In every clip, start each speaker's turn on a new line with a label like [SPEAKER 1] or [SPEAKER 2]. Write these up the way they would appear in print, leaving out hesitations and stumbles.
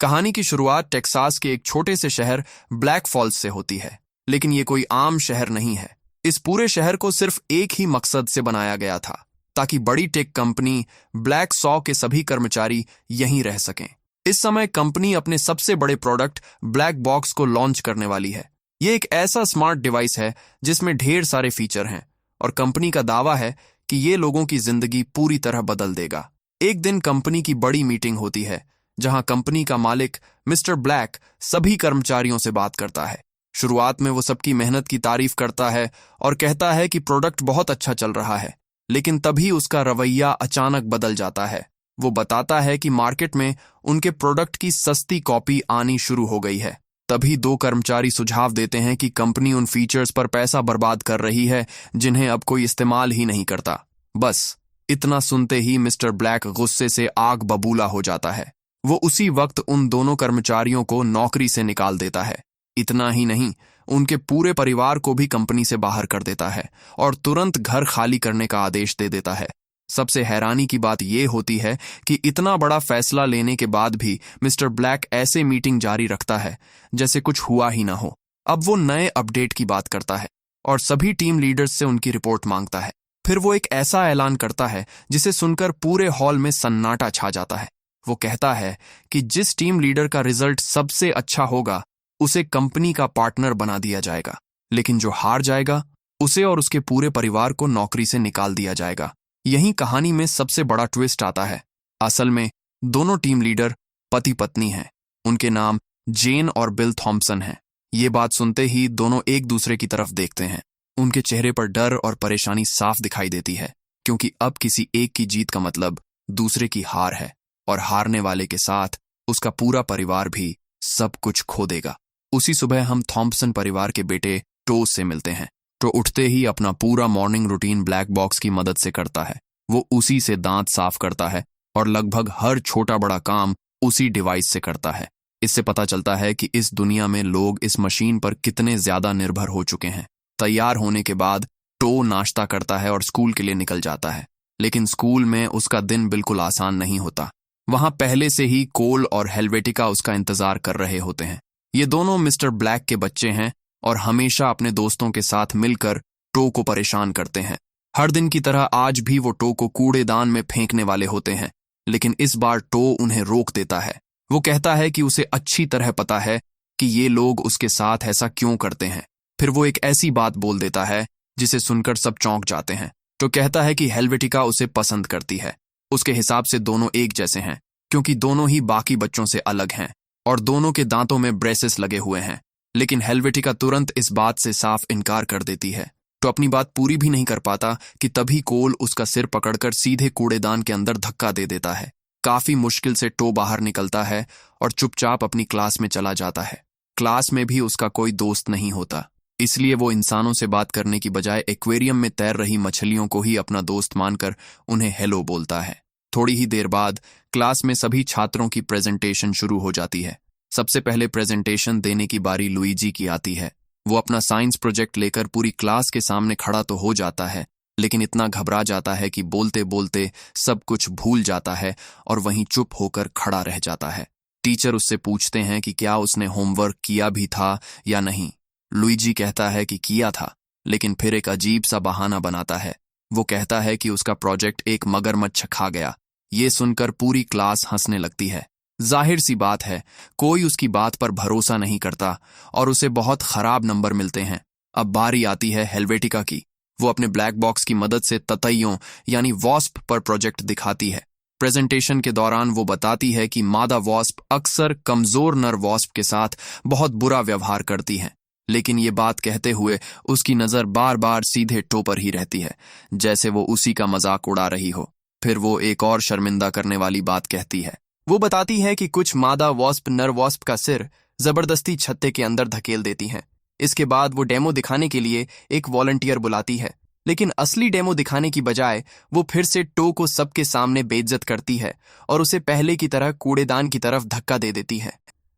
[SPEAKER 1] कहानी की शुरुआत टेक्सास के एक छोटे से शहर ब्लैक फॉल्स से होती है, लेकिन ये कोई आम शहर नहीं है। इस पूरे शहर को सिर्फ एक ही मकसद से बनाया गया था, ताकि बड़ी टेक कंपनी ब्लैक सॉ के सभी कर्मचारी यहीं रह सकें। इस समय कंपनी अपने सबसे बड़े प्रोडक्ट ब्लैक बॉक्स को लॉन्च करने वाली है। ये एक ऐसा स्मार्ट डिवाइस है जिसमें ढेर सारे फीचर हैं, और कंपनी का दावा है कि ये लोगों की जिंदगी पूरी तरह बदल देगा। एक दिन कंपनी की बड़ी मीटिंग होती है, जहां कंपनी का मालिक मिस्टर ब्लैक सभी कर्मचारियों से बात करता है। शुरुआत में वो सबकी मेहनत की तारीफ करता है और कहता है कि प्रोडक्ट बहुत अच्छा चल रहा है, लेकिन तभी उसका रवैया अचानक बदल जाता है। वो बताता है कि मार्केट में उनके प्रोडक्ट की सस्ती कॉपी आनी शुरू हो गई है। तभी दो कर्मचारी सुझाव देते हैं कि कंपनी उन फीचर्स पर पैसा बर्बाद कर रही है जिन्हें अब कोई इस्तेमाल ही नहीं करता। बस इतना सुनते ही मिस्टर ब्लैक गुस्से से आग बबूला हो जाता है। वो उसी वक्त उन दोनों कर्मचारियों को नौकरी से निकाल देता है। इतना ही नहीं, उनके पूरे परिवार को भी कंपनी से बाहर कर देता है और तुरंत घर खाली करने का आदेश दे देता है। सबसे हैरानी की बात यह होती है कि इतना बड़ा फैसला लेने के बाद भी मिस्टर ब्लैक ऐसे मीटिंग जारी रखता है जैसे कुछ हुआ ही ना हो। अब वो नए अपडेट की बात करता है और सभी टीम लीडर्स से उनकी रिपोर्ट मांगता है। फिर वो एक ऐसा ऐलान करता है जिसे सुनकर पूरे हॉल में सन्नाटा छा जाता है। वो कहता है कि जिस टीम लीडर का रिजल्ट सबसे अच्छा होगा उसे कंपनी का पार्टनर बना दिया जाएगा, लेकिन जो हार जाएगा उसे और उसके पूरे परिवार को नौकरी से निकाल दिया जाएगा। यही कहानी में सबसे बड़ा ट्विस्ट आता है। असल में दोनों टीम लीडर पति पत्नी हैं। उनके नाम जेन और बिल थॉम्पसन हैं। ये बात सुनते ही दोनों एक दूसरे की तरफ देखते हैं। उनके चेहरे पर डर और परेशानी साफ दिखाई देती है, क्योंकि अब किसी एक की जीत का मतलब दूसरे की हार है, और हारने वाले के साथ उसका पूरा परिवार भी सब कुछ खो देगा। उसी सुबह हम थॉम्पसन परिवार के बेटे टो से मिलते हैं। टो उठते ही अपना पूरा मॉर्निंग रूटीन ब्लैक बॉक्स की मदद से करता है। वो उसी से दांत साफ करता है और लगभग हर छोटा बड़ा काम उसी डिवाइस से करता है। इससे पता चलता है कि इस दुनिया में लोग इस मशीन पर कितने ज्यादा निर्भर हो चुके हैं। तैयार होने के बाद टो नाश्ता करता है और स्कूल के लिए निकल जाता है, लेकिन स्कूल में उसका दिन बिल्कुल आसान नहीं होता। वहां पहले से ही कोल और हेल्वेटिका उसका इंतजार कर रहे होते हैं। ये दोनों मिस्टर ब्लैक के बच्चे हैं और हमेशा अपने दोस्तों के साथ मिलकर टो को परेशान करते हैं। हर दिन की तरह आज भी वो टो को कूड़ेदान में फेंकने वाले होते हैं, लेकिन इस बार टो उन्हें रोक देता है। वो कहता है कि उसे अच्छी तरह पता है कि ये लोग उसके साथ ऐसा क्यों करते हैं। फिर वो एक ऐसी बात बोल देता है जिसे सुनकर सब चौंक जाते हैं। तो कहता है कि हेल्वेटिका उसे पसंद करती है। उसके हिसाब से दोनों एक जैसे हैं, क्योंकि दोनों ही बाकी बच्चों से अलग हैं और दोनों के दांतों में ब्रेसेस लगे हुए हैं। लेकिन हेल्वेटिका तुरंत इस बात से साफ इनकार कर देती है। तो अपनी बात पूरी भी नहीं कर पाता कि तभी कोल उसका सिर पकड़कर सीधे कूड़ेदान के अंदर धक्का दे देता है। काफी मुश्किल से टो बाहर निकलता है और चुपचाप अपनी क्लास में चला जाता है। क्लास में भी उसका कोई दोस्त नहीं होता, इसलिए वो इंसानों से बात करने की बजाय एक्वेरियम में तैर रही मछलियों को ही अपना दोस्त मानकर उन्हें हेलो बोलता है। थोड़ी ही देर बाद क्लास में सभी छात्रों की प्रेजेंटेशन शुरू हो जाती है। सबसे पहले प्रेजेंटेशन देने की बारी लुइजी की आती है। वो अपना साइंस प्रोजेक्ट लेकर पूरी क्लास के सामने खड़ा तो हो जाता है, लेकिन इतना घबरा जाता है कि बोलते बोलते सब कुछ भूल जाता है और वहीं चुप होकर खड़ा रह जाता है। टीचर उससे पूछते हैं कि क्या उसने होमवर्क किया भी था या नहीं। लुइजी कहता है कि किया था, लेकिन फिर एक अजीब सा बहाना बनाता है। वो कहता है कि उसका प्रोजेक्ट एक मगरमच्छ खा गया। ये सुनकर पूरी क्लास हंसने लगती है। जाहिर सी बात है, कोई उसकी बात पर भरोसा नहीं करता और उसे बहुत खराब नंबर मिलते हैं। अब बारी आती है हेल्वेटिका की। वो अपने ब्लैक बॉक्स की मदद से ततैयों यानी वॉस्प पर प्रोजेक्ट दिखाती है। प्रेजेंटेशन के दौरान वो बताती है कि मादा वॉस्प अक्सर कमजोर नर वॉस्प के साथ बहुत बुरा व्यवहार करती हैं, लेकिन ये बात कहते हुए उसकी नजर बार बार सीधे टो पर ही रहती है, जैसे वो उसी का मजाक उड़ा रही हो। फिर वो एक और शर्मिंदा करने वाली बात कहती है। वो बताती है कि कुछ मादा वॉस्प नर वॉस्प का सिर जबरदस्ती छत्ते के अंदर धकेल देती हैं। इसके बाद वो डेमो दिखाने के लिए एक वॉलंटियर बुलाती है, लेकिन असली डेमो दिखाने की बजाय वो फिर से टो को सबके सामने बेइज्जत करती है और उसे पहले की तरह कूड़ेदान की तरफ धक्का दे देती है।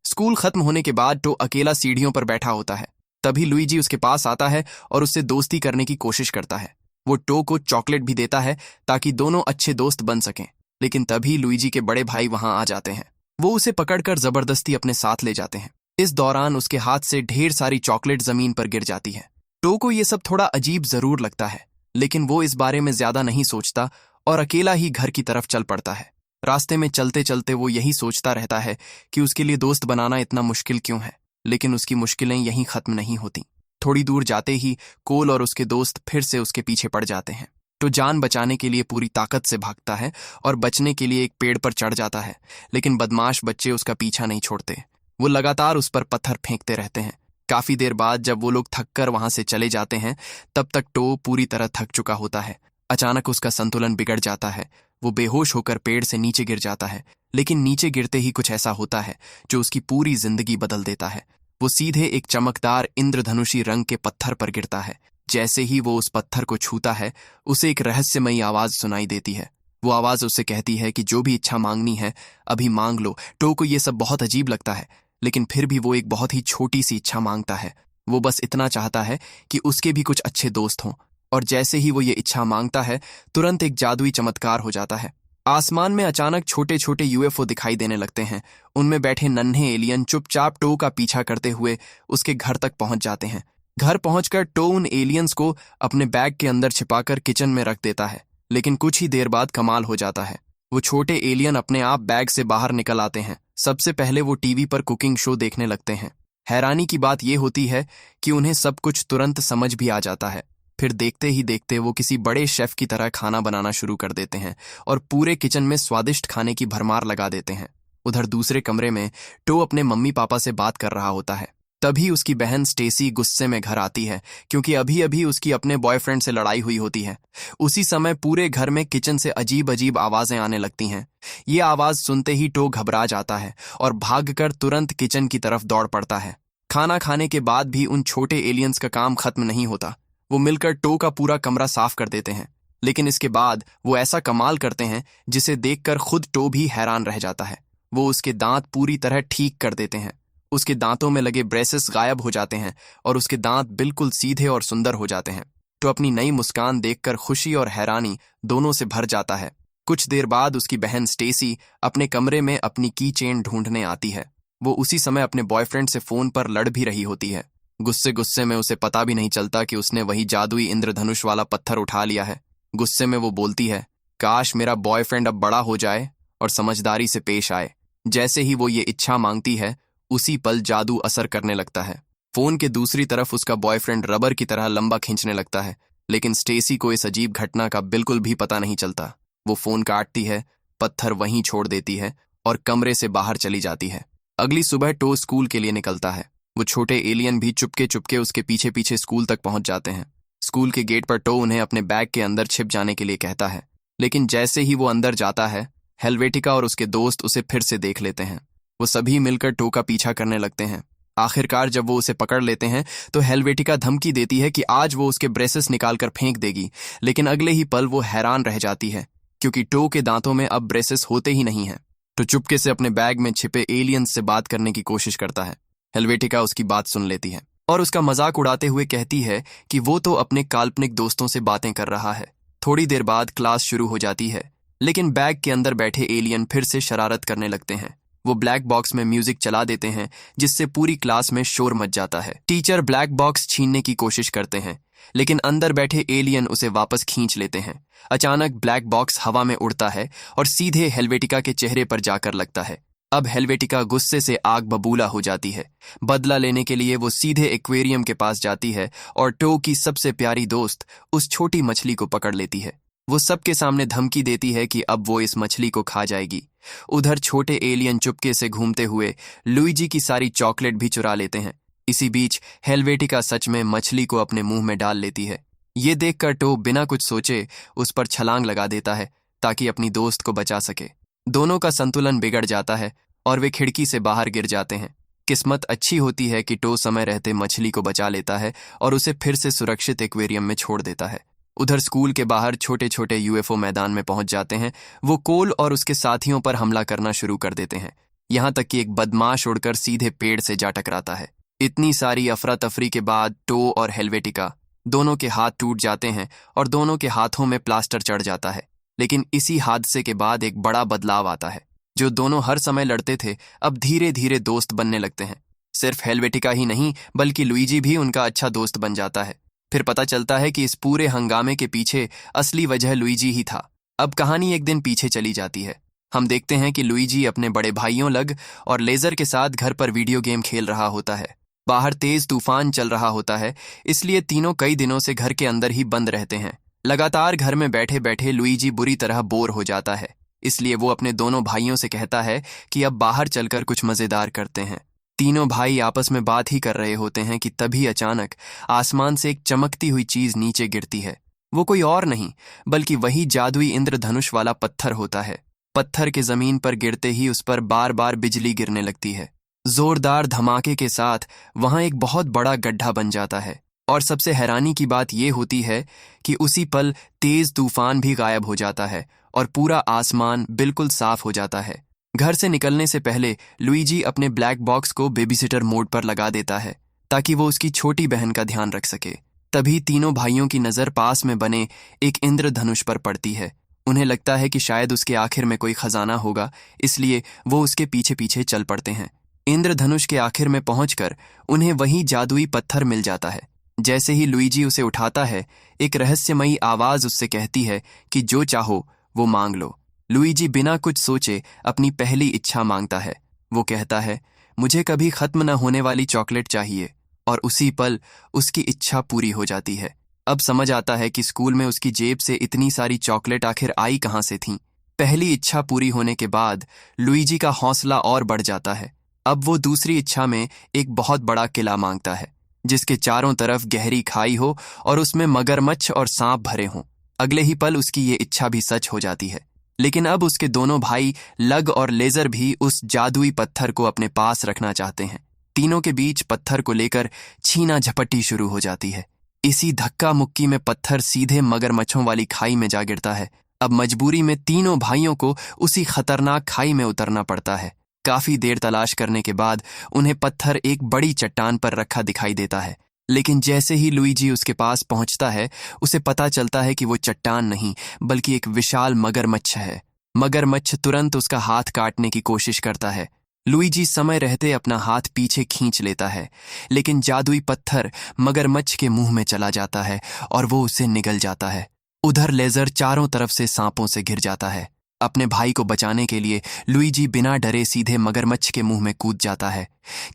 [SPEAKER 1] स्कूल खत्म होने के बाद टो अकेला सीढ़ियों पर बैठा होता है। तभी लुइजी उसके पास आता है और उससे दोस्ती करने की कोशिश करता है। वो टो को चॉकलेट भी देता है ताकि दोनों अच्छे दोस्त बन सकें, लेकिन तभी लुइजी के बड़े भाई वहां आ जाते हैं। वो उसे पकड़कर जबरदस्ती अपने साथ ले जाते हैं। इस दौरान उसके हाथ से ढेर सारी चॉकलेट जमीन पर गिर जाती है। टो को ये सब थोड़ा अजीब जरूर लगता है, लेकिन वो इस बारे में ज्यादा नहीं सोचता और अकेला ही घर की तरफ चल पड़ता है। रास्ते में चलते चलते वो यही सोचता रहता है कि उसके लिए दोस्त बनाना इतना मुश्किल क्यों है, लेकिन उसकी मुश्किलें यहीं खत्म नहीं होती। थोड़ी दूर जाते ही कोल और उसके दोस्त फिर से उसके पीछे पड़ जाते हैं। तो जान बचाने के लिए पूरी ताकत से भागता है और बचने के लिए एक पेड़ पर चढ़ जाता है, लेकिन बदमाश बच्चे उसका पीछा नहीं छोड़ते। वो लगातार उस पर पत्थर फेंकते रहते हैं। काफी देर बाद जब वो लोग थककर वहां से चले जाते हैं, तब तक टो पूरी तरह थक चुका होता है। अचानक उसका संतुलन बिगड़ जाता है। वो बेहोश होकर पेड़ से नीचे गिर जाता है, लेकिन नीचे गिरते ही कुछ ऐसा होता है जो उसकी पूरी जिंदगी बदल देता है। वो सीधे एक चमकदार इंद्रधनुषी रंग के पत्थर पर गिरता है। जैसे ही वो उस पत्थर को छूता है, उसे एक रहस्यमयी आवाज सुनाई देती है। वो आवाज उससे कहती है कि जो भी इच्छा मांगनी है अभी मांग लो। टो को ये सब बहुत अजीब लगता है, लेकिन फिर भी वो एक बहुत ही छोटी सी इच्छा मांगता है। वो बस इतना चाहता है कि उसके भी कुछ अच्छे दोस्त हों। और जैसे ही वो ये इच्छा मांगता है, तुरंत एक जादुई चमत्कार हो जाता है। आसमान में अचानक छोटे छोटे यूएफओ दिखाई देने लगते हैं। उनमें बैठे नन्हे एलियन चुपचाप टो का पीछा करते हुए उसके घर तक पहुंच जाते हैं। घर पहुंचकर टो उन एलियंस को अपने बैग के अंदर छिपाकर किचन में रख देता है, लेकिन कुछ ही देर बाद कमाल हो जाता है। वो छोटे एलियन अपने आप बैग से बाहर निकल आते हैं। सबसे पहले वो टीवी पर कुकिंग शो देखने लगते हैं। हैरानी की बात यह होती है कि उन्हें सब कुछ तुरंत समझ भी आ जाता है। फिर देखते ही देखते वो किसी बड़े शेफ की तरह खाना बनाना शुरू कर देते हैं और पूरे किचन में स्वादिष्ट खाने की भरमार लगा देते हैं। उधर दूसरे कमरे में टो अपने मम्मी पापा से बात कर रहा होता है। तभी उसकी बहन स्टेसी गुस्से में घर आती है, क्योंकि अभी अभी उसकी अपने बॉयफ्रेंड से लड़ाई हुई होती है। उसी समय पूरे घर में किचन से अजीब अजीब आवाजें आने लगती हैं। ये आवाज सुनते ही टो घबरा जाता है और भागकर तुरंत किचन की तरफ दौड़ पड़ता है। खाना खाने के बाद भी उन छोटे एलियंस का काम खत्म नहीं होता। वो मिलकर टो का पूरा कमरा साफ कर देते हैं, लेकिन इसके बाद वो ऐसा कमाल करते हैं जिसे देखकर खुद टो भी हैरान रह जाता है। वो उसके दांत पूरी तरह ठीक कर देते हैं। उसके दांतों में लगे ब्रेसेस गायब हो जाते हैं और उसके दांत बिल्कुल सीधे और सुंदर हो जाते हैं। तो अपनी नई मुस्कान देखकर खुशी और हैरानी दोनों से भर जाता है। कुछ देर बाद उसकी बहन स्टेसी अपने कमरे में अपनी की चेन ढूंढने आती है। वो उसी समय अपने बॉयफ्रेंड से फोन पर लड़ भी रही होती है। गुस्से गुस्से में उसे पता भी नहीं चलता कि उसने वही जादुई इंद्रधनुष वाला पत्थर उठा लिया है। गुस्से में वो बोलती है, काश मेरा बॉयफ्रेंड अब बड़ा हो जाए और समझदारी से पेश आए। जैसे ही वो ये इच्छा मांगती है, उसी पल जादू असर करने लगता है। फोन के दूसरी तरफ उसका बॉयफ्रेंड रबर की तरह लंबा खींचने लगता है, लेकिन स्टेसी को इस अजीब घटना का बिल्कुल भी पता नहीं चलता। वो फोन काटती है, पत्थर वहीं छोड़ देती है और कमरे से बाहर चली जाती है। अगली सुबह टो स्कूल के लिए निकलता है। वो छोटे एलियन भी चुपके चुपके उसके पीछे पीछे स्कूल तक पहुंच जाते हैं। स्कूल के गेट पर टो उन्हें अपने बैग के अंदर छिप जाने के लिए कहता है, लेकिन जैसे ही वो अंदर जाता है, हेल्वेटिका और उसके दोस्त उसे फिर से देख लेते हैं। वो सभी मिलकर टो का पीछा करने लगते हैं। आखिरकार जब वो उसे पकड़ लेते हैं तो हेल्वेटिका धमकी देती है कि आज वो उसके ब्रेसेस निकालकर फेंक देगी, लेकिन अगले ही पल वो हैरान रह जाती है, क्योंकि टो के दांतों में अब ब्रेसेस होते ही नहीं हैं। तो चुपके से अपने बैग में छिपे एलियंस से बात करने की कोशिश करता है। हेल्वेटिका उसकी बात सुन लेती है और उसका मजाक उड़ाते हुए कहती है कि वो तो अपने काल्पनिक दोस्तों से बातें कर रहा है। थोड़ी देर बाद क्लास शुरू हो जाती है, लेकिन बैग के अंदर बैठे एलियन फिर से शरारत करने लगते हैं। वो ब्लैक बॉक्स में म्यूजिक चला देते हैं, जिससे पूरी क्लास में शोर मच जाता है। टीचर ब्लैक बॉक्स छीनने की कोशिश करते हैं, लेकिन अंदर बैठे एलियन उसे वापस खींच लेते हैं। अचानक ब्लैक बॉक्स हवा में उड़ता है और सीधे हेल्वेटिका के चेहरे पर जाकर लगता है। अब हेल्वेटिका गुस्से से आग बबूला हो जाती है। बदला लेने के लिए वो सीधे एक्वेरियम के पास जाती है और टो की सबसे प्यारी दोस्त उस छोटी मछली को पकड़ लेती है। वो सबके सामने धमकी देती है कि अब वो इस मछली को खा जाएगी। उधर छोटे एलियन चुपके से घूमते हुए लुईजी की सारी चॉकलेट भी चुरा लेते हैं। इसी बीच हेल्वेटिका सच में मछली को अपने मुंह में डाल लेती है। ये देखकर टो बिना कुछ सोचे उस पर छलांग लगा देता है ताकि अपनी दोस्त को बचा सके। दोनों का संतुलन बिगड़ जाता है और वे खिड़की से बाहर गिर जाते हैं। किस्मत अच्छी होती है कि टो समय रहते मछली को बचा लेता है और उसे फिर से सुरक्षित एक्वेरियम में छोड़ देता है। उधर स्कूल के बाहर छोटे छोटे यूएफओ मैदान में पहुंच जाते हैं। वो कोल और उसके साथियों पर हमला करना शुरू कर देते हैं, यहां तक कि एक बदमाश उड़कर सीधे पेड़ से जा टकराता है। इतनी सारी अफरा तफरी के बाद टो और हेल्वेटिका दोनों के हाथ टूट जाते हैं और दोनों के हाथों में प्लास्टर चढ़ जाता है। लेकिन इसी हादसे के बाद एक बड़ा बदलाव आता है। जो दोनों हर समय लड़ते थे अब धीरे धीरे दोस्त बनने लगते हैं। सिर्फ हेलवेटिका ही नहीं बल्कि लुइजी भी उनका अच्छा दोस्त बन जाता है। फिर पता चलता है कि इस पूरे हंगामे के पीछे असली वजह लुइजी ही था। अब कहानी एक दिन पीछे चली जाती है। हम देखते हैं कि लुइजी अपने बड़े भाइयों लग और लेजर के साथ घर पर वीडियो गेम खेल रहा होता है। बाहर तेज तूफान चल रहा होता है, इसलिए तीनों कई दिनों से घर के अंदर ही बंद रहते हैं। लगातार घर में बैठे बैठे लुइजी बुरी तरह बोर हो जाता है, इसलिए वो अपने दोनों भाइयों से कहता है कि अब बाहर चलकर कुछ मजेदार करते हैं। तीनों भाई आपस में बात ही कर रहे होते हैं कि तभी अचानक आसमान से एक चमकती हुई चीज नीचे गिरती है। वो कोई और नहीं बल्कि वही जादुई इंद्रधनुष वाला पत्थर होता है। पत्थर के जमीन पर गिरते ही उस पर बार बार बिजली गिरने लगती है। जोरदार धमाके के साथ वहां एक बहुत बड़ा गड्ढा बन जाता है। और सबसे हैरानी की बात यह होती है कि उसी पल तेज तूफान भी गायब हो जाता है और पूरा आसमान बिल्कुल साफ हो जाता है। घर से निकलने से पहले लुइजी अपने ब्लैक बॉक्स को बेबीसिटर मोड पर लगा देता है ताकि वो उसकी छोटी बहन का ध्यान रख सके। तभी तीनों भाइयों की नजर पास में बने एक इंद्रधनुष पर पड़ती है। उन्हें लगता है कि शायद उसके आखिर में कोई खजाना होगा, इसलिए वो उसके पीछे पीछे चल पड़ते हैं। इंद्रधनुष के आखिर में पहुंचकर उन्हें वही जादुई पत्थर मिल जाता है। जैसे ही लुइजी उसे उठाता है, एक रहस्यमयी आवाज उससे कहती है कि जो चाहो वो मांग लो। लुइजी बिना कुछ सोचे अपनी पहली इच्छा मांगता है। वो कहता है, मुझे कभी खत्म न होने वाली चॉकलेट चाहिए, और उसी पल उसकी इच्छा पूरी हो जाती है। अब समझ आता है कि स्कूल में उसकी जेब से इतनी सारी चॉकलेट आखिर आई कहां से थीं। पहली इच्छा पूरी होने के बाद लुइजी का हौसला और बढ़ जाता है। अब वो दूसरी इच्छा में एक बहुत बड़ा किला मांगता है, जिसके चारों तरफ गहरी खाई हो और उसमें मगरमच्छ और सांप भरे हों। अगले ही पल उसकी ये इच्छा भी सच हो जाती है। लेकिन अब उसके दोनों भाई लग और लेजर भी उस जादुई पत्थर को अपने पास रखना चाहते हैं। तीनों के बीच पत्थर को लेकर छीना झपटी शुरू हो जाती है। इसी धक्का मुक्की में पत्थर सीधे मगरमच्छों वाली खाई में जा गिरता है। अब मजबूरी में तीनों भाइयों को उसी खतरनाक खाई में उतरना पड़ता है। काफी देर तलाश करने के बाद उन्हें पत्थर एक बड़ी चट्टान पर रखा दिखाई देता है। लेकिन जैसे ही लुइजी उसके पास पहुंचता है, उसे पता चलता है कि वो चट्टान नहीं बल्कि एक विशाल मगरमच्छ है। मगरमच्छ तुरंत उसका हाथ काटने की कोशिश करता है। लुइजी समय रहते अपना हाथ पीछे खींच लेता है, लेकिन जादुई पत्थर मगरमच्छ के मुंह में चला जाता है और वो उसे निगल जाता है। उधर लेजर चारों तरफ से सांपों से घिर जाता है। अपने भाई को बचाने के लिए लुइजी बिना डरे सीधे मगरमच्छ के मुंह में कूद जाता है।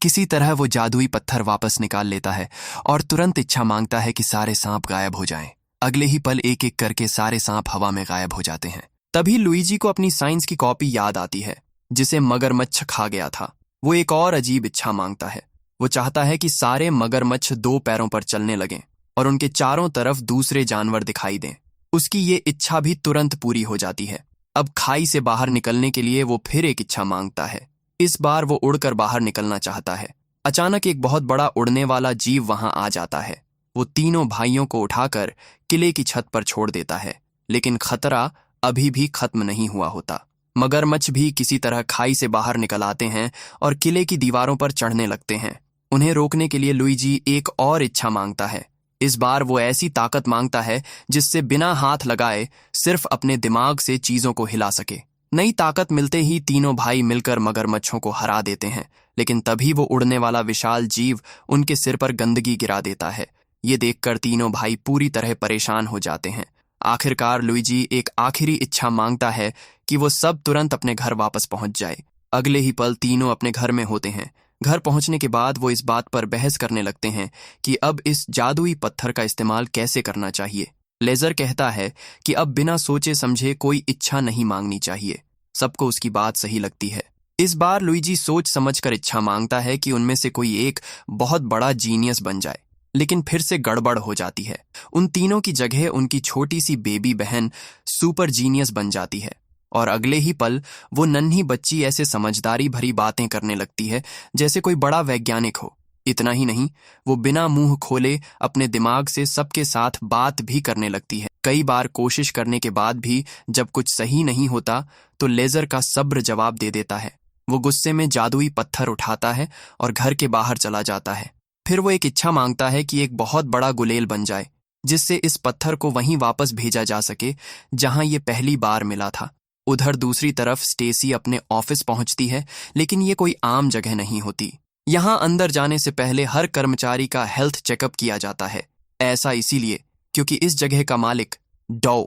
[SPEAKER 1] किसी तरह वो जादुई पत्थर वापस निकाल लेता है और तुरंत इच्छा मांगता है कि सारे सांप गायब हो जाएं। अगले ही पल एक एक करके सारे सांप हवा में गायब हो जाते हैं। तभी लुइजी को अपनी साइंस की कॉपी याद आती है जिसे मगरमच्छ खा गया था। वो एक और अजीब इच्छा मांगता है। वो चाहता है कि सारे मगरमच्छ 2 पैरों पर चलने लगें और उनके चारों तरफ दूसरे जानवर दिखाई दें। उसकी ये इच्छा भी तुरंत पूरी हो जाती है। अब खाई से बाहर निकलने के लिए वो फिर एक इच्छा मांगता है। इस बार वो उड़कर बाहर निकलना चाहता है। अचानक एक बहुत बड़ा उड़ने वाला जीव वहां आ जाता है। वो तीनों भाइयों को उठाकर किले की छत पर छोड़ देता है, लेकिन खतरा अभी भी खत्म नहीं हुआ होता। मगरमच्छ भी किसी तरह खाई से बाहर निकल आते हैं और किले की दीवारों पर चढ़ने लगते हैं। उन्हें रोकने के लिए लुइजी एक और इच्छा मांगता है। इस बार वो ऐसी ताकत मांगता है जिससे बिना हाथ लगाए सिर्फ अपने दिमाग से चीजों को हिला सके। नई ताकत मिलते ही तीनों भाई मिलकर मगरमच्छों को हरा देते हैं, लेकिन तभी वो उड़ने वाला विशाल जीव उनके सिर पर गंदगी गिरा देता है। ये देखकर तीनों भाई पूरी तरह परेशान हो जाते हैं। आखिरकार लुइजी एक आखिरी इच्छा मांगता है कि वो सब तुरंत अपने घर वापस पहुंच जाए। अगले ही पल तीनों अपने घर में होते हैं। घर पहुंचने के बाद वो इस बात पर बहस करने लगते हैं कि अब इस जादुई पत्थर का इस्तेमाल कैसे करना चाहिए। लेजर कहता है कि अब बिना सोचे समझे कोई इच्छा नहीं मांगनी चाहिए। सबको उसकी बात सही लगती है। इस बार लुइजी सोच समझकर इच्छा मांगता है कि उनमें से कोई एक बहुत बड़ा जीनियस बन जाए, लेकिन फिर से गड़बड़ हो जाती है। उन तीनों की जगह उनकी छोटी सी बेबी बहन सुपर जीनियस बन जाती है और अगले ही पल वो नन्ही बच्ची ऐसे समझदारी भरी बातें करने लगती है जैसे कोई बड़ा वैज्ञानिक हो। इतना ही नहीं, वो बिना मुंह खोले अपने दिमाग से सबके साथ बात भी करने लगती है। कई बार कोशिश करने के बाद भी जब कुछ सही नहीं होता तो लेजर का सब्र जवाब दे देता है। वो गुस्से में जादुई पत्थर उठाता है और घर के बाहर चला जाता है। फिर वो एक इच्छा मांगता है कि एक बहुत बड़ा गुलेल बन जाए, जिससे इस पत्थर को वहीं वापस भेजा जा सके जहां ये पहली बार मिला था। उधर दूसरी तरफ स्टेसी अपने ऑफिस पहुंचती है, लेकिन ये कोई आम जगह नहीं होती। यहाँ अंदर जाने से पहले हर कर्मचारी का हेल्थ चेकअप किया जाता है। ऐसा इसीलिए क्योंकि इस जगह का मालिक डॉ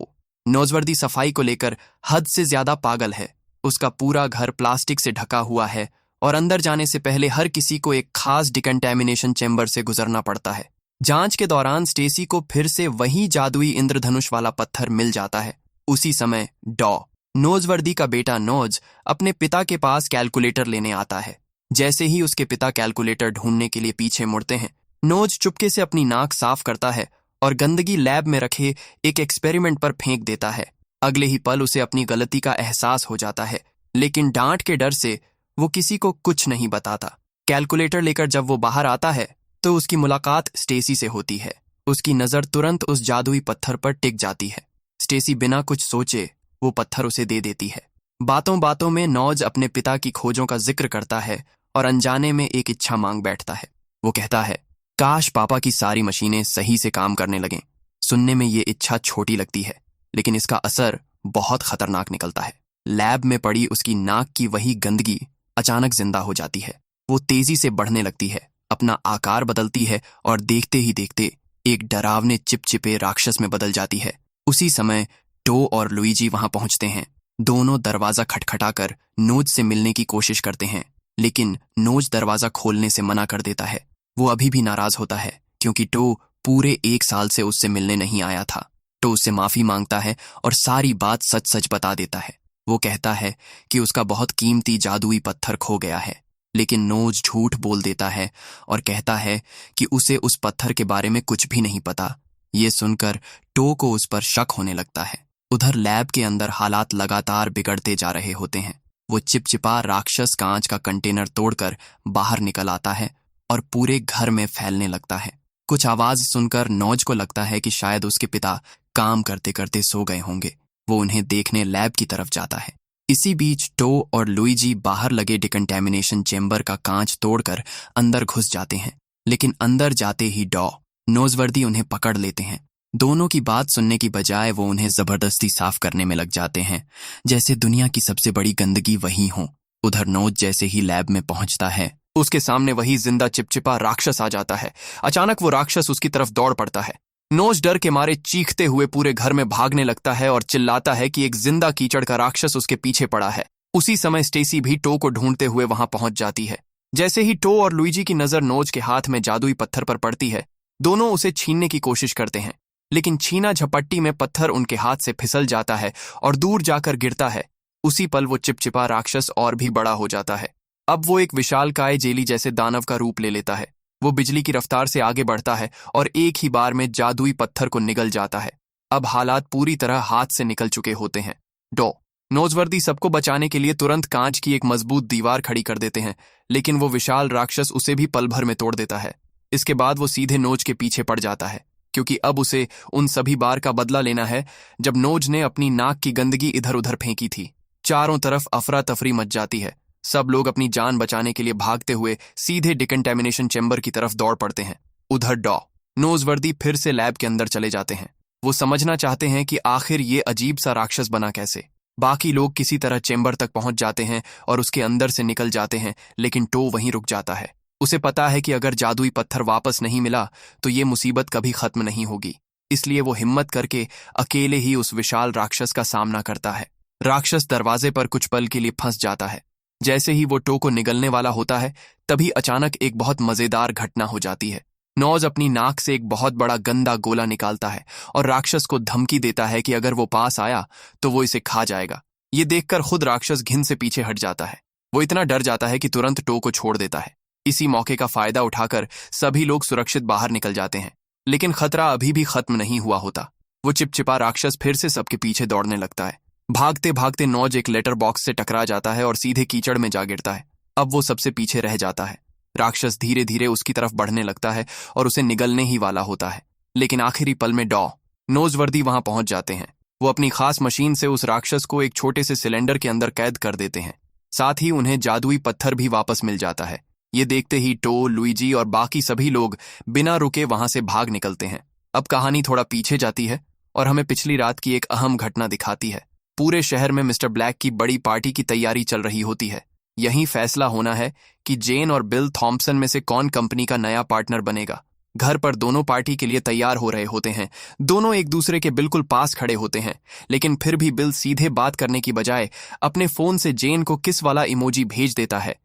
[SPEAKER 1] नोजवर्दी सफाई को लेकर हद से ज्यादा पागल है। उसका पूरा घर प्लास्टिक से ढका हुआ है और अंदर जाने से पहले हर किसी को एक खास डिकंटेमिनेशन चेंबर से गुजरना पड़ता है। जांच के दौरान स्टेसी को फिर से वही जादुई इंद्रधनुष वाला पत्थर मिल जाता है। उसी समय डॉ नोजवर्दी का बेटा नोज अपने पिता के पास कैलकुलेटर लेने आता है। जैसे ही उसके पिता कैलकुलेटर ढूंढने के लिए पीछे मुड़ते हैं, नोज चुपके से अपनी नाक साफ करता है और गंदगी लैब में रखे एक एक्सपेरिमेंट पर फेंक देता है। अगले ही पल उसे अपनी गलती का एहसास हो जाता है, लेकिन डांट के डर से वो किसी को कुछ नहीं बताता। कैलकुलेटर लेकर जब वो बाहर आता है तो उसकी मुलाकात स्टेसी से होती है। उसकी नजर तुरंत उस जादुई पत्थर पर टिक जाती है। स्टेसी बिना कुछ सोचे वो पत्थर उसे दे देती है। बातों बातों में नोज अपने पिता की खोजों का जिक्र करता है और अनजाने में एक इच्छा मांग बैठता है। वो कहता है, काश पापा की सारी मशीनें सही से काम करने लगें। सुनने में ये इच्छा छोटी लगती है, लेकिन इसका असर बहुत खतरनाक निकलता है। लैब में पड़ी उसकी नाक की वही गंदगी अचानक जिंदा हो जाती है। वो तेजी से बढ़ने लगती है, अपना आकार बदलती है और देखते ही देखते एक डरावने चिपचिपे राक्षस में बदल जाती है। उसी समय टो और लुईजी वहां पहुंचते हैं। दोनों दरवाजा खटखटाकर नोज से मिलने की कोशिश करते हैं, लेकिन नोज दरवाजा खोलने से मना कर देता है। वो अभी भी नाराज होता है क्योंकि टो पूरे 1 साल से उससे मिलने नहीं आया था। टो उससे माफी मांगता है और सारी बात सच सच बता देता है। वो कहता है कि उसका बहुत कीमती जादुई पत्थर खो गया है, लेकिन नोज झूठ बोल देता है और कहता है कि उसे उस पत्थर के बारे में कुछ भी नहीं पता। ये सुनकर टो को उस पर शक होने लगता है। उधर लैब के अंदर हालात लगातार बिगड़ते जा रहे होते हैं। वो चिपचिपा राक्षस कांच का कंटेनर तोड़कर बाहर निकल आता है और पूरे घर में फैलने लगता है। कुछ आवाज सुनकर नोज को लगता है कि शायद उसके पिता काम करते करते सो गए होंगे। वो उन्हें देखने लैब की तरफ जाता है। इसी बीच टो और लुईजी बाहर लगे डिकंटेमिनेशन चेंबर का कांच तोड़कर अंदर घुस जाते हैं, लेकिन अंदर जाते ही डॉ नोजवर्दी उन्हें पकड़ लेते हैं। दोनों की बात सुनने की बजाय वो उन्हें जबरदस्ती साफ करने में लग जाते हैं, जैसे दुनिया की सबसे बड़ी गंदगी वही हो। उधर नोज जैसे ही लैब में पहुंचता है, उसके सामने वही जिंदा चिपचिपा राक्षस आ जाता है। अचानक वो राक्षस उसकी तरफ दौड़ पड़ता है। नोज डर के मारे चीखते हुए पूरे घर में भागने लगता है और चिल्लाता है कि एक जिंदा कीचड़ का राक्षस उसके पीछे पड़ा है। उसी समय स्टेसी भी टो को ढूंढते हुए वहां पहुंच जाती है। जैसे ही टो और लुईजी की नजर नोज के हाथ में जादुई पत्थर पर पड़ती है, दोनों उसे छीनने की कोशिश करते हैं, लेकिन छीना झपट्टी में पत्थर उनके हाथ से फिसल जाता है और दूर जाकर गिरता है। उसी पल वो चिपचिपा राक्षस और भी बड़ा हो जाता है। अब वो एक विशालकाय जेली जैसे दानव का रूप ले लेता है। वो बिजली की रफ्तार से आगे बढ़ता है और एक ही बार में जादुई पत्थर को निगल जाता है। अब हालात पूरी तरह हाथ से निकल चुके होते हैं। डॉ नोजवर्दी सबको बचाने के लिए तुरंत कांच की एक मजबूत दीवार खड़ी कर देते हैं, लेकिन वो विशाल राक्षस उसे भी पल भर में तोड़ देता है। इसके बाद वो सीधे नोज के पीछे पड़ जाता है, क्योंकि अब उसे उन सभी बार का बदला लेना है जब नोज ने अपनी नाक की गंदगी इधर उधर फेंकी थी। चारों तरफ अफरा तफरी मच जाती है। सब लोग अपनी जान बचाने के लिए भागते हुए सीधे डिकंटेमिनेशन चेंबर की तरफ दौड़ पड़ते हैं। उधर डॉ नोजवर्दी फिर से लैब के अंदर चले जाते हैं। वो समझना चाहते हैं कि आखिर ये अजीब सा राक्षस बना कैसे। बाकी लोग किसी तरह चेंबर तक पहुंच जाते हैं और उसके अंदर से निकल जाते हैं, लेकिन टो वहीं रुक जाता है। उसे पता है कि अगर जादुई पत्थर वापस नहीं मिला तो ये मुसीबत कभी खत्म नहीं होगी। इसलिए वो हिम्मत करके अकेले ही उस विशाल राक्षस का सामना करता है। राक्षस दरवाजे पर कुछ पल के लिए फंस जाता है। जैसे ही वो टो को निगलने वाला होता है, तभी अचानक एक बहुत मजेदार घटना हो जाती है। नोज अपनी नाक से एक बहुत बड़ा गंदा गोला निकालता है और राक्षस को धमकी देता है कि अगर वो पास आया तो वो इसे खा जाएगा। ये देखकर खुद राक्षस घिन से पीछे हट जाता है। वो इतना डर जाता है कि तुरंत टो को छोड़ देता है। इसी मौके का फायदा उठाकर सभी लोग सुरक्षित बाहर निकल जाते हैं, लेकिन खतरा अभी भी खत्म नहीं हुआ होता। वो चिपचिपा राक्षस फिर से सबके पीछे दौड़ने लगता है। भागते भागते नोज एक लेटर बॉक्स से टकरा जाता है और सीधे कीचड़ में जा गिरता है। अब वो सबसे पीछे रह जाता है। राक्षस धीरे धीरे उसकी तरफ बढ़ने लगता है और उसे निगलने ही वाला होता है, लेकिन आखिरी पल में डॉ नोजवर्दी वहां पहुंच जाते हैं। वो अपनी खास मशीन से उस राक्षस को एक छोटे से सिलेंडर के अंदर कैद कर देते हैं। साथ ही उन्हें जादुई पत्थर भी वापस मिल जाता है। ये देखते ही टो, लुईजी और बाकी सभी लोग बिना रुके वहां से भाग निकलते हैं। अब कहानी थोड़ा पीछे जाती है और हमें पिछली रात की एक अहम घटना दिखाती है। पूरे शहर में मिस्टर ब्लैक की बड़ी पार्टी की तैयारी चल रही होती है। यही फैसला होना है कि जेन और बिल थॉम्पसन में से कौन कंपनी का नया पार्टनर बनेगा। घर पर दोनों पार्टी के लिए तैयार हो रहे होते हैं। दोनों एक दूसरे के बिल्कुल पास खड़े होते हैं, लेकिन फिर भी बिल सीधे बात करने की बजाय अपने फोन से जेन को किस वाला इमोजी भेज देता है।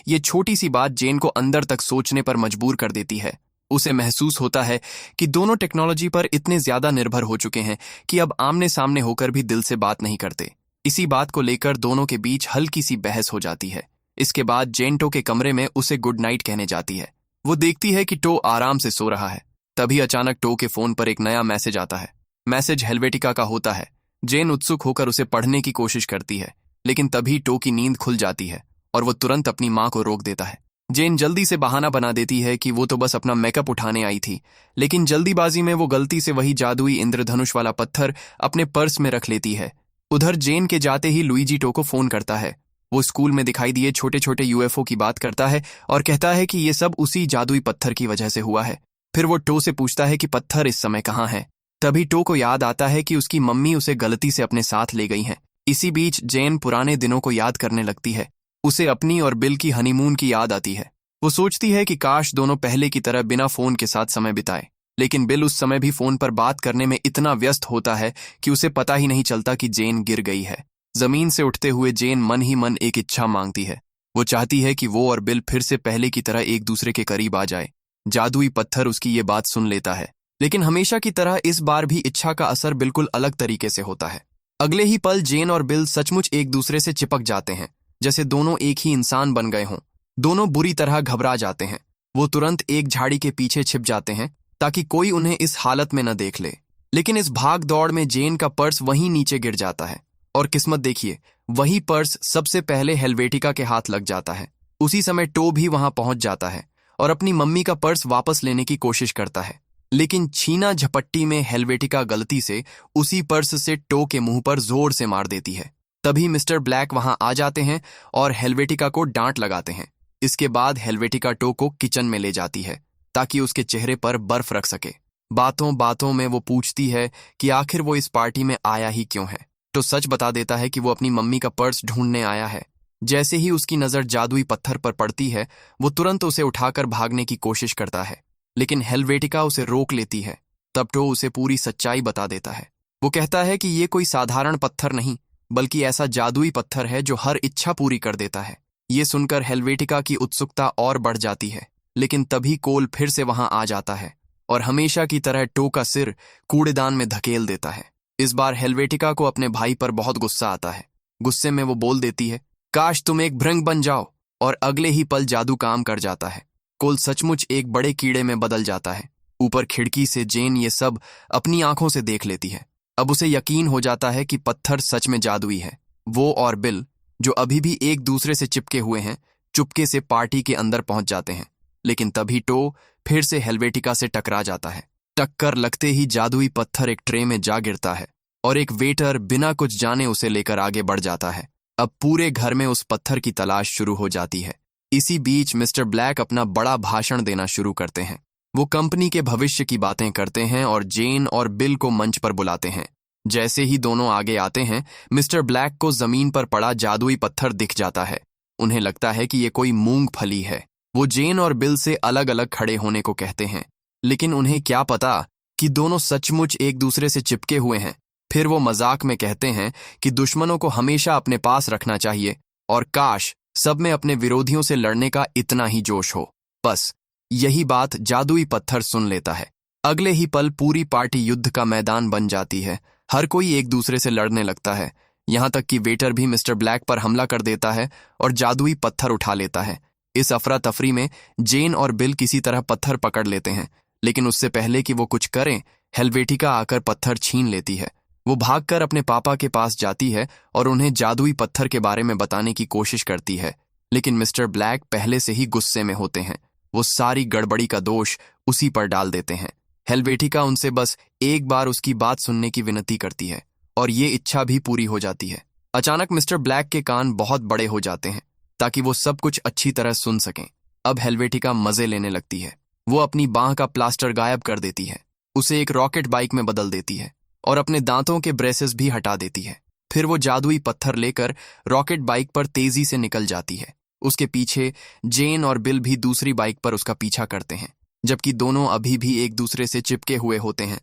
[SPEAKER 1] ये छोटी सी बात जेन को अंदर तक सोचने पर मजबूर कर देती है। उसे महसूस होता है कि दोनों टेक्नोलॉजी पर इतने ज्यादा निर्भर हो चुके हैं कि अब आमने सामने होकर भी दिल से बात नहीं करते। इसी बात को लेकर दोनों के बीच हल्की सी बहस हो जाती है। इसके बाद जेन टो के कमरे में उसे गुड नाइट कहने जाती है। वो देखती है कि टो आराम से सो रहा है। तभी अचानक टो के फोन पर एक नया मैसेज आता है। मैसेज हेल्वेटिका का होता है। जेन उत्सुक होकर उसे पढ़ने की कोशिश करती है, लेकिन तभी टो की नींद खुल जाती है और वो तुरंत अपनी मां को रोक देता है। जेन जल्दी से बहाना बना देती है कि वो तो बस अपना मेकअप उठाने आई थी, लेकिन जल्दीबाजी में वो गलती से वही जादुई इंद्रधनुष वाला पत्थर अपने पर्स में रख लेती है। उधर जेन के जाते ही लुईजी टो को फोन करता है। वो स्कूल में दिखाई दिए छोटे छोटे यूएफओ की बात करता है और कहता है कि ये सब उसी जादुई पत्थर की वजह से हुआ है। फिर वो टो से पूछता है कि पत्थर इस समय कहाँ है। तभी टो को याद आता है कि उसकी मम्मी उसे गलती से अपने साथ ले गई हैं। इसी बीच जेन पुराने दिनों को याद करने लगती है। उसे अपनी और बिल की हनीमून की याद आती है। वो सोचती है कि काश दोनों पहले की तरह बिना फोन के साथ समय बिताए, लेकिन बिल उस समय भी फोन पर बात करने में इतना व्यस्त होता है कि उसे पता ही नहीं चलता कि जेन गिर गई है। जमीन से उठते हुए जेन मन ही मन एक इच्छा मांगती है। वो चाहती है कि वो और बिल फिर से पहले की तरह एक दूसरे के करीब आ जाए। जादुई पत्थर उसकी ये बात सुन लेता है, लेकिन हमेशा की तरह इस बार भी इच्छा का असर बिल्कुल अलग तरीके से होता है। अगले ही पल जेन और बिल सचमुच एक दूसरे से चिपक जाते हैं, जैसे दोनों एक ही इंसान बन गए हों। दोनों बुरी तरह घबरा जाते हैं। वो तुरंत एक झाड़ी के पीछे छिप जाते हैं ताकि कोई उन्हें इस हालत में न देख ले। लेकिन इस भाग दौड़ में जेन का पर्स वहीं नीचे गिर जाता है और किस्मत देखिए, वही पर्स सबसे पहले हेल्वेटिका के हाथ लग जाता है। उसी समय टो भी वहां पहुंच जाता है और अपनी मम्मी का पर्स वापस लेने की कोशिश करता है, लेकिन छीना झपट्टी में हेल्वेटिका गलती से उसी पर्स से टो के मुंह पर जोर से मार देती है। तभी मिस्टर ब्लैक वहां आ जाते हैं और हेल्वेटिका को डांट लगाते हैं। इसके बाद हेल्वेटिका टो को किचन में ले जाती है ताकि उसके चेहरे पर बर्फ रख सके। बातों बातों में वो पूछती है कि आखिर वो इस पार्टी में आया ही क्यों है। तो सच बता देता है कि वो अपनी मम्मी का पर्स ढूंढने आया है। जैसे ही उसकी नजर जादुई पत्थर पर पड़ती है, वो तुरंत उसे उठाकर भागने की कोशिश करता है, लेकिन हेल्वेटिका उसे रोक लेती है। तब टो उसे पूरी सच्चाई बता देता है। वो कहता है कि ये कोई साधारण पत्थर नहीं, बल्कि ऐसा जादुई पत्थर है जो हर इच्छा पूरी कर देता है। ये सुनकर हेल्वेटिका की उत्सुकता और बढ़ जाती है, लेकिन तभी कोल फिर से वहां आ जाता है और हमेशा की तरह टो का सिर कूड़ेदान में धकेल देता है। इस बार हेल्वेटिका को अपने भाई पर बहुत गुस्सा आता है। गुस्से में वो बोल देती है, काश तुम एक भृंग बन जाओ, और अगले ही पल जादू काम कर जाता है। कोल सचमुच एक बड़े कीड़े में बदल जाता है। ऊपर खिड़की से जेन ये सब अपनी आंखों से देख लेती है। अब उसे यकीन हो जाता है कि पत्थर सच में जादुई है। वो और बिल, जो अभी भी एक दूसरे से चिपके हुए हैं, चुपके से पार्टी के अंदर पहुंच जाते हैं। लेकिन तभी टो फिर से हेल्वेटिका से टकरा जाता है। टक्कर लगते ही जादुई पत्थर एक ट्रे में जा गिरता है और एक वेटर बिना कुछ जाने उसे लेकर आगे बढ़ जाता है। अब पूरे घर में उस पत्थर की तलाश शुरू हो जाती है। इसी बीच मिस्टर ब्लैक अपना बड़ा भाषण देना शुरू करते हैं। वो कंपनी के भविष्य की बातें करते हैं और जेन और बिल को मंच पर बुलाते हैं। जैसे ही दोनों आगे आते हैं, मिस्टर ब्लैक को जमीन पर पड़ा जादुई पत्थर दिख जाता है। उन्हें लगता है कि ये कोई मूंगफली है। वो जेन और बिल से अलग अलग खड़े होने को कहते हैं, लेकिन उन्हें क्या पता कि दोनों सचमुच एक दूसरे से चिपके हुए हैं। फिर वो मजाक में कहते हैं कि दुश्मनों को हमेशा अपने पास रखना चाहिए और काश सब में अपने विरोधियों से लड़ने का इतना ही जोश हो। बस यही बात जादुई पत्थर सुन लेता है। अगले ही पल पूरी पार्टी युद्ध का मैदान बन जाती है। हर कोई एक दूसरे से लड़ने लगता है, यहाँ तक कि वेटर भी मिस्टर ब्लैक पर हमला कर देता है और जादुई पत्थर उठा लेता है। इस अफरा तफरी में जेन और बिल किसी तरह पत्थर पकड़ लेते हैं, लेकिन उससे पहले कि वो कुछ करें, हेल्वेटिका आकर पत्थर छीन लेती है। वो भागकर अपने पापा के पास जाती है और उन्हें जादुई पत्थर के बारे में बताने की कोशिश करती है, लेकिन मिस्टर ब्लैक पहले से ही गुस्से में होते हैं। वो सारी गड़बड़ी का दोष उसी पर डाल देते हैं। हेल्वेटिका उनसे बस एक बार उसकी बात सुनने की विनती करती है और ये इच्छा भी पूरी हो जाती है। अचानक मिस्टर ब्लैक के कान बहुत बड़े हो जाते हैं ताकि वो सब कुछ अच्छी तरह सुन सकें। अब हेल्वेटिका मजे लेने लगती है। वो अपनी बांह का प्लास्टर गायब कर देती है, उसे एक रॉकेट बाइक में बदल देती है और अपने दांतों के ब्रेसेस भी हटा देती है। फिर वो जादुई पत्थर लेकर रॉकेट बाइक पर तेजी से निकल जाती है। उसके पीछे जेन और बिल भी दूसरी बाइक पर उसका पीछा करते हैं, जबकि दोनों अभी भी एक दूसरे से चिपके हुए होते हैं।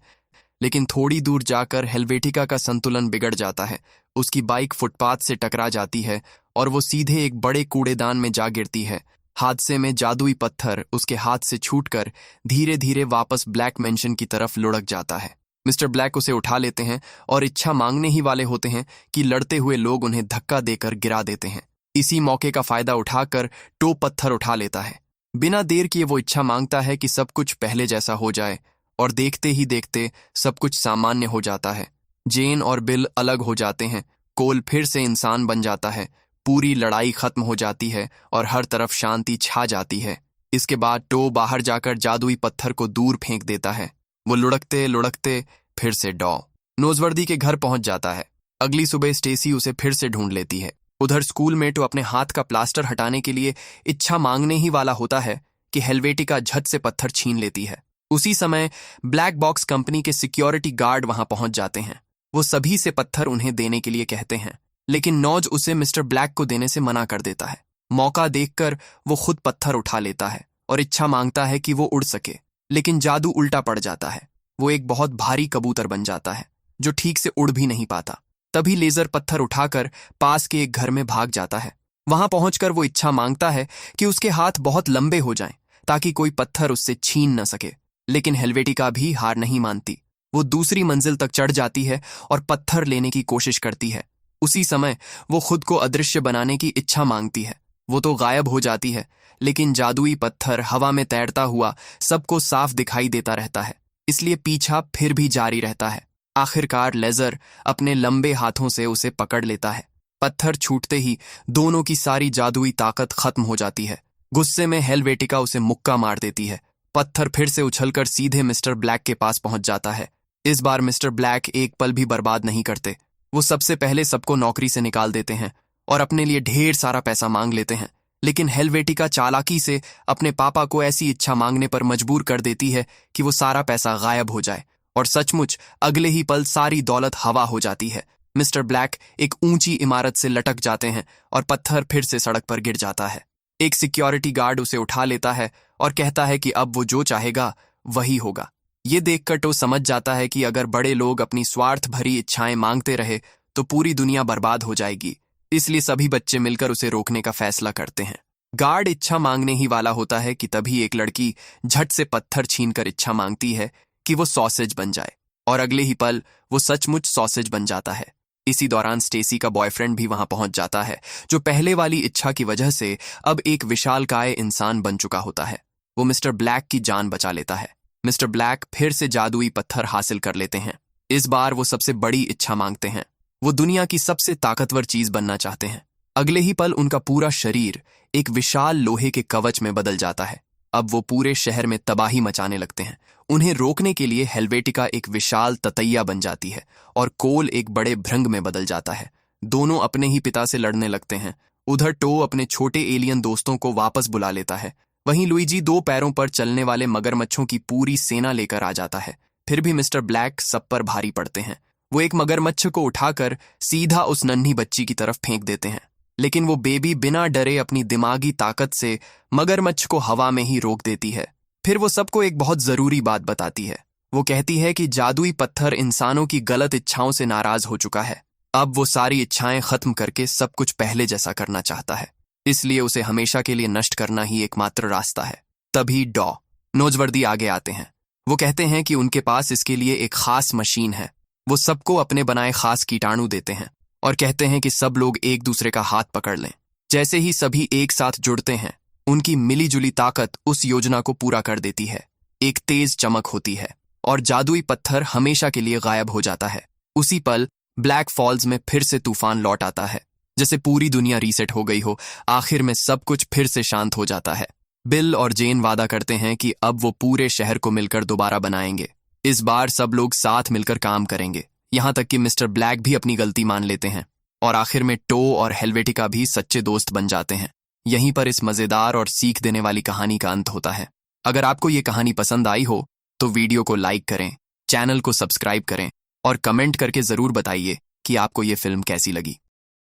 [SPEAKER 1] लेकिन थोड़ी दूर जाकर हेल्वेटिका का संतुलन बिगड़ जाता है। उसकी बाइक फुटपाथ से टकरा जाती है और वो सीधे एक बड़े कूड़ेदान में जा गिरती है। हादसे में जादुई पत्थर उसके हाथ से छूटकर धीरे धीरे वापस ब्लैक मैंशन की तरफ लुढ़क जाता है। मिस्टर ब्लैक उसे उठा लेते हैं और इच्छा मांगने ही वाले होते हैं कि लड़ते हुए लोग उन्हें धक्का देकर गिरा देते हैं। इसी मौके का फायदा उठाकर टो पत्थर उठा लेता है। बिना देर किए वो इच्छा मांगता है कि सब कुछ पहले जैसा हो जाए, और देखते ही देखते सब कुछ सामान्य हो जाता है। जेन और बिल अलग हो जाते हैं, कोल फिर से इंसान बन जाता है, पूरी लड़ाई खत्म हो जाती है और हर तरफ शांति छा जाती है। इसके बाद टो बाहर जाकर जादुई पत्थर को दूर फेंक देता है। वो लुढ़कते लुढ़कते फिर से डॉ नोजवर्दी के घर पहुंच जाता है। अगली सुबह स्टेसी उसे फिर से ढूंढ लेती है। उधर स्कूल में टो अपने हाथ का प्लास्टर हटाने के लिए इच्छा मांगने ही वाला होता है कि हेल्वेटिका झट से पत्थर छीन लेती है। उसी समय ब्लैक बॉक्स कंपनी के सिक्योरिटी गार्ड वहां पहुंच जाते हैं। वो सभी से पत्थर उन्हें देने के लिए कहते हैं, लेकिन नौज उसे मिस्टर ब्लैक को देने से मना कर देता है। मौका देखकर वो खुद पत्थर उठा लेता है और इच्छा मांगता है कि वो उड़ सके, लेकिन जादू उल्टा पड़ जाता है। वो एक बहुत भारी कबूतर बन जाता है जो ठीक से उड़ भी नहीं पाता। तभी लेजर पत्थर उठाकर पास के एक घर में भाग जाता है। वहां पहुंचकर वो इच्छा मांगता है कि उसके हाथ बहुत लंबे हो जाएं ताकि कोई पत्थर उससे छीन न सके, लेकिन हेल्वेटिका भी हार नहीं मानती। वो दूसरी मंजिल तक चढ़ जाती है और पत्थर लेने की कोशिश करती है। उसी समय वो खुद को अदृश्य बनाने की इच्छा मांगती है। वो तो गायब हो जाती है, लेकिन जादुई पत्थर हवा में तैरता हुआ सबको साफ दिखाई देता रहता है, इसलिए पीछा फिर भी जारी रहता है। आखिरकार लेजर अपने लंबे हाथों से उसे पकड़ लेता है। पत्थर छूटते ही दोनों की सारी जादुई ताकत खत्म हो जाती है। गुस्से में हेल्वेटिका उसे मुक्का मार देती है। पत्थर फिर से उछलकर सीधे मिस्टर ब्लैक के पास पहुंच जाता है। इस बार मिस्टर ब्लैक एक पल भी बर्बाद नहीं करते। वो सबसे पहले सबको नौकरी से निकाल देते हैं और अपने लिए ढेर सारा पैसा मांग लेते हैं। लेकिन हेल्वेटिका चालाकी से अपने पापा को ऐसी इच्छा मांगने पर मजबूर कर देती है कि वो सारा पैसा गायब हो जाए, और सचमुच अगले ही पल सारी दौलत हवा हो जाती है। मिस्टर ब्लैक एक ऊंची इमारत से लटक जाते हैं और पत्थर फिर से सड़क पर गिर जाता है। एक सिक्योरिटी गार्ड उसे उठा लेता है और कहता है कि अब वो जो चाहेगा वही होगा। ये देखकर टो समझ जाता है कि अगर बड़े लोग अपनी स्वार्थ भरी इच्छाएं मांगते रहे तो पूरी दुनिया बर्बाद हो जाएगी। इसलिए सभी बच्चे मिलकर उसे रोकने का फैसला करते हैं। गार्ड इच्छा मांगने ही वाला होता है कि तभी एक लड़की झट से पत्थर छीनकर इच्छा मांगती है कि वो सॉसेज बन जाए, और अगले ही पल वो सचमुच सॉसेज बन जाता है। इसी दौरान स्टेसी का बॉयफ्रेंड भी वहां पहुंच जाता है, जो पहले वाली इच्छा की वजह से अब एक विशालकाय इंसान बन चुका होता है। वो मिस्टर ब्लैक की जान बचा लेता है। मिस्टर ब्लैक फिर से जादुई पत्थर हासिल कर लेते हैं। इस बार वो सबसे बड़ी इच्छा मांगते हैं। वो दुनिया की सबसे ताकतवर चीज बनना चाहते हैं। अगले ही पल उनका पूरा शरीर एक विशाल लोहे के कवच में बदल जाता है। अब वो पूरे शहर में तबाही मचाने लगते हैं। उन्हें रोकने के लिए हेल्वेटिका एक विशाल ततैया बन जाती है और कोल एक बड़े भृंग में बदल जाता है। दोनों अपने ही पिता से लड़ने लगते हैं। उधर टो अपने छोटे एलियन दोस्तों को वापस बुला लेता है। वहीं लुइजी 2 पैरों पर चलने वाले मगरमच्छों की पूरी सेना लेकर आ जाता है। फिर भी मिस्टर ब्लैक सब पर भारी पड़ते हैं। वो एक मगरमच्छ को उठाकर सीधा उस नन्ही बच्ची की तरफ फेंक देते हैं, लेकिन वो बेबी बिना डरे अपनी दिमागी ताकत से मगरमच्छ को हवा में ही रोक देती है। फिर वो सबको एक बहुत जरूरी बात बताती है। वो कहती है कि जादुई पत्थर इंसानों की गलत इच्छाओं से नाराज हो चुका है। अब वो सारी इच्छाएं खत्म करके सब कुछ पहले जैसा करना चाहता है, इसलिए उसे हमेशा के लिए नष्ट करना ही एकमात्र रास्ता है। तभी डॉ नोजवर्दी आगे आते हैं। वो कहते हैं कि उनके पास इसके लिए एक खास मशीन है। वो सबको अपने बनाए खास कीटाणु देते हैं और कहते हैं कि सब लोग एक दूसरे का हाथ पकड़ लें। जैसे ही सभी एक साथ जुड़ते हैं, उनकी मिलीजुली ताकत उस योजना को पूरा कर देती है। एक तेज चमक होती है और जादुई पत्थर हमेशा के लिए गायब हो जाता है। उसी पल ब्लैक फॉल्स में फिर से तूफान लौट आता है, जैसे पूरी दुनिया रीसेट हो गई हो। आखिर में सब कुछ फिर से शांत हो जाता है। बिल और जेन वादा करते हैं कि अब वो पूरे शहर को मिलकर दोबारा बनाएंगे। इस बार सब लोग साथ मिलकर काम करेंगे, यहाँ तक कि मिस्टर ब्लैक भी अपनी गलती मान लेते हैं, और आखिर में टो और हेल्वेटिका भी सच्चे दोस्त बन जाते हैं। यहीं पर इस मजेदार और सीख देने वाली कहानी का अंत होता है। अगर आपको ये कहानी पसंद आई हो तो वीडियो को लाइक करें, चैनल को सब्सक्राइब करें और कमेंट करके जरूर बताइए कि आपको ये फिल्म कैसी लगी।